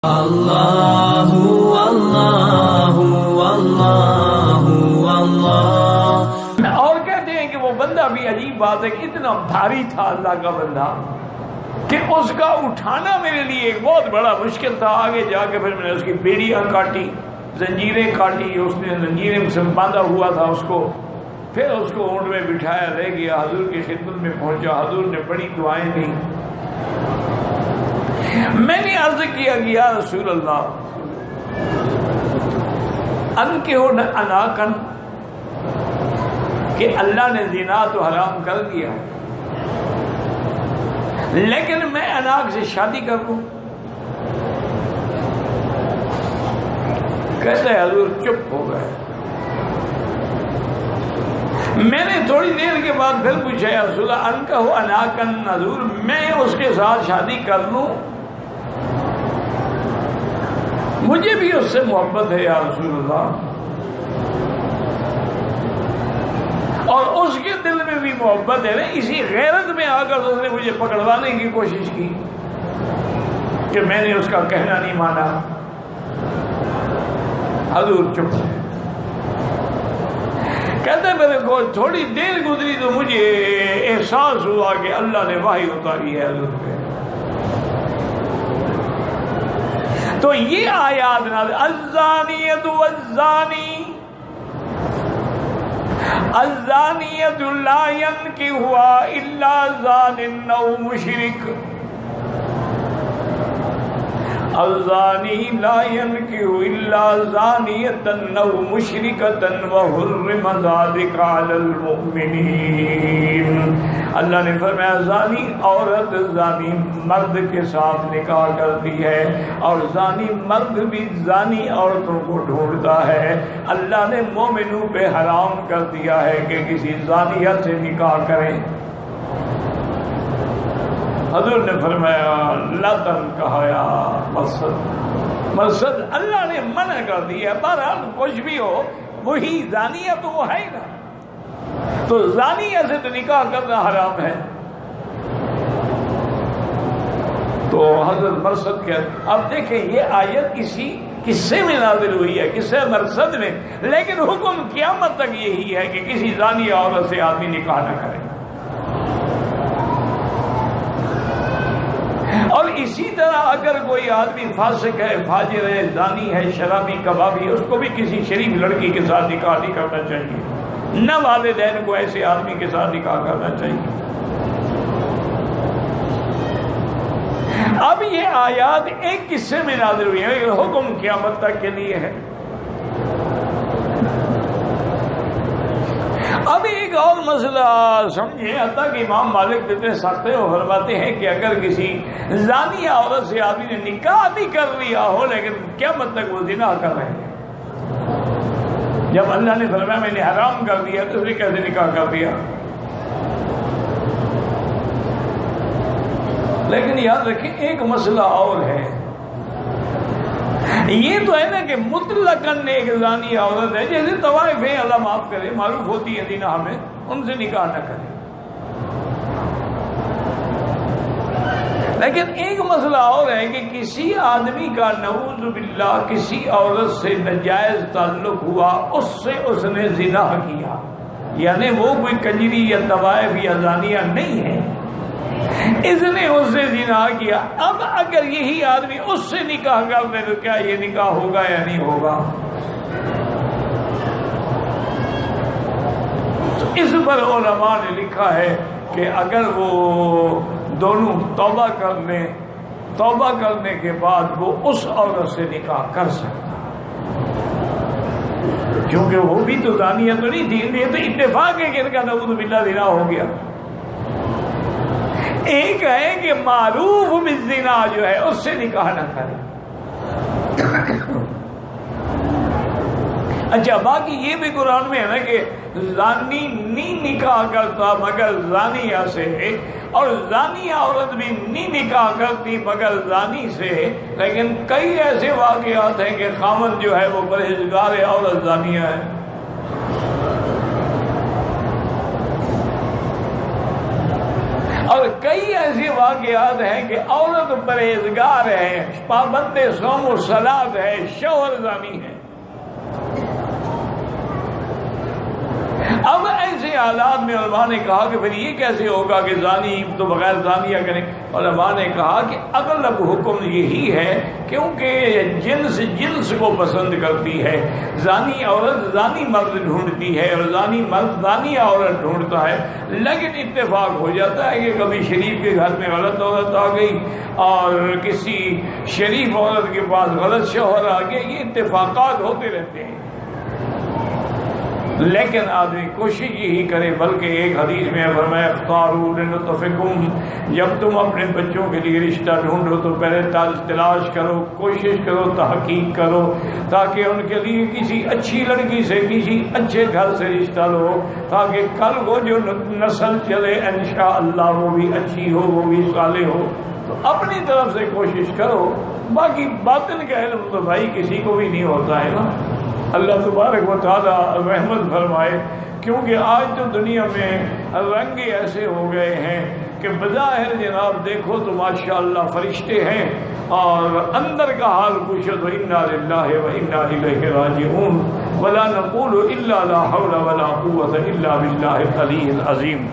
اللہ اللہ اللہ اللہ۔ اور کہتے ہیں کہ وہ بندہ بھی عجیب بات ہے کہ اتنا بھاری تھا اللہ کا بندہ کہ اس کا اٹھانا میرے لیے ایک بہت بڑا مشکل تھا۔ آگے جا کے پھر میں نے اس کی بیڑیاں کاٹی، زنجیریں کاٹی، اس نے زنجیریں سے باندھا ہوا تھا اس کو، پھر اس کو اونٹ میں بٹھایا، لے گیا حضور کی خدمت میں پہنچا۔ حضور نے بڑی دعائیں دی۔ میں نے عرض کیا کہ یا رسول اللہ انکحوا اناکن، کہ اللہ نے زنا تو حرام کر دیا لیکن میں اناک سے شادی کر لوں؟ کہتے حضور چپ ہو گئے۔ میں نے تھوڑی دیر کے بعد پھر پوچھا یا رسول اللہ انکحوا اناکن، حضور میں اس کے ساتھ شادی کر لوں؟ مجھے بھی اس سے محبت ہے یا رسول اللہ، اور اس کے دل میں بھی محبت ہے۔ اسی غیرت میں آ کر اس نے مجھے پکڑوانے کی کوشش کی کہ میں نے اس کا کہنا نہیں مانا۔ حضور چپ ہے۔ کہتے میرے کو تھوڑی دیر گزری تو مجھے احساس ہوا کہ اللہ نے وحی اتاری ہے حضور پہ۔ تو یہ آیات نازل، الزانیۃ والزانی الزانیۃ لا ینکحها الا زان او مشرک، الزانی لا ینکح الا زانیۃ او مشرکۃ وحرم ذلک علی المؤمنین۔ اللہ نے فرمایا زانی عورت زانی مرد کے ساتھ نکاح کرتی ہے، اور زانی مرد بھی زانی عورتوں کو ڈھونڈتا ہے۔ اللہ نے مومنوں پہ حرام کر دیا ہے کہ کسی زانیہ سے نکاح کریں۔ حضور نے فرمایا لا تنکحوا یا مرصد، اللہ نے منع کر دیا۔ بہرحال کچھ بھی ہو وہی زانیہ تو وہ ہے نا، تو زانیہ سے تو نکاح کرنا حرام ہے۔ تو حضرت مرصد کے اب دیکھیں یہ آیت کسی قصے میں نازل ہوئی ہے، قصہ مرصد میں، لیکن حکم قیامت تک یہی ہے کہ کسی زانیہ عورت سے آدمی نکاح نہ کرے۔ اور اسی طرح اگر کوئی آدمی فاسق ہے، فاجر ہے، زانی ہے، شرابی، کبابی، اس کو بھی کسی شریف لڑکی کے ساتھ نکاح نہیں کرنا چاہیے، نہ والدین کو ایسے آدمی کے ساتھ نکاح کرنا چاہیے۔ اب یہ آیات ایک قصے میں نازل ہوئی ہے، حکم قیامت تک کے لیے ہے۔ اب ایک اور مسئلہ سمجھیں، حتیٰ کہ امام مالک اتنے سخت ہیں، وہ فرماتے ہیں کہ اگر کسی زانی عورت سے آدمی نے نکاح بھی کر لیا ہو لیکن قیامت تک وہ زنا کر رہے ہیں، جب اللہ نے فرمایا میں نے حرام کر دیا تو اس نے کیسے نکاح کر دیا؟ لیکن یاد رکھیں ایک مسئلہ اور ہے، یہ تو ہے نا کہ مطلقاً ایک زانی عورت ہے، جیسے طوائف ہے، اللہ معاف کرے، معروف ہوتی ہے دینا ہمیں، ان سے نکاح نہ کرے۔ لیکن ایک مسئلہ اور ہے کہ کسی آدمی کا نعوذ باللہ کسی عورت سے ناجائز تعلق ہوا، اس سے اس نے زنا کیا، یعنی وہ کوئی کنجری یا طوائف یا زانیہ نہیں ہے، اس نے اس سے زنا کیا۔ اب اگر یہی آدمی اس سے نکاح کر دے تو کیا یہ نکاح ہوگا یا نہیں ہوگا؟ تو اس پر علماء نے لکھا ہے کہ اگر وہ دونوں توبہ کرنے کے بعد وہ اس عورت سے نکاح کر سکتا، کیونکہ وہ بھی تو زانیہ تو نہیں تھی، یہ تو اتفاق ہے کہ ان کا نعوذ باللہ زنا ہو گیا۔ ایک ہے کہ معروف بالزنا جو ہے اس سے نکاح نہ کرے۔ اچھا باقی یہ بھی قرآن میں ہے نا کہ زانی نہیں نکاح کرتا مگر زانیہ سے، اور زانیہ عورت بھی نہیں نکاح کرتی مگر زانی سے، لیکن کئی ایسے واقعات ہیں کہ خامن جو ہے وہ پرہیزگار ہے، عورت زانیہ ہے۔ اور کئی ایسے واقعات ہیں کہ عورت پرہیزگار ہے، پابند صوم و صلات ہے، شوہر زانی ہے۔ اب ایسے حالات میں علماء نے کہا کہ پھر یہ کیسے ہوگا کہ زانی تو بغیر زانیہ کریں؟ علماء نے کہا کہ اغلب حکم یہی ہے کیونکہ جنس کو پسند کرتی ہے۔ زانی عورت زانی مرد ڈھونڈتی ہے اور زانی مرد زانی عورت ڈھونڈتا ہے، لیکن اتفاق ہو جاتا ہے کہ کبھی شریف کے گھر میں غلط عورت آ گئی اور کسی شریف عورت کے پاس غلط شوہر آ گیا، یہ اتفاقات ہوتے رہتے ہیں۔ لیکن آدمی کوشش یہی کرے، بلکہ ایک حدیث میں فرمایا اختاروا لنطفکم، جب تم اپنے بچوں کے لیے رشتہ ڈھونڈو تو پہلے تلاش کرو، کوشش کرو، تحقیق کرو، تاکہ ان کے لیے کسی اچھی لڑکی سے، کسی اچھے گھر سے رشتہ لو، تاکہ کل کو جو نسل چلے انشاءاللہ وہ بھی اچھی ہو، وہ بھی صالح ہو۔ تو اپنی طرف سے کوشش کرو، باقی باطن کا علم تو بھائی کسی کو بھی نہیں ہوتا ہے نا۔ اللہ تبارک و تعالی رحمت فرمائے، کیونکہ آج تو دنیا میں رنگ ایسے ہو گئے ہیں کہ بظاہر جناب دیکھو تو ماشاءاللہ فرشتے ہیں اور اندر کا حال پوچھو تو انا للہ و انا الیہ راجعون، ولا نقول الا لا حول ولا قوة الا باللہ العلی العظیم۔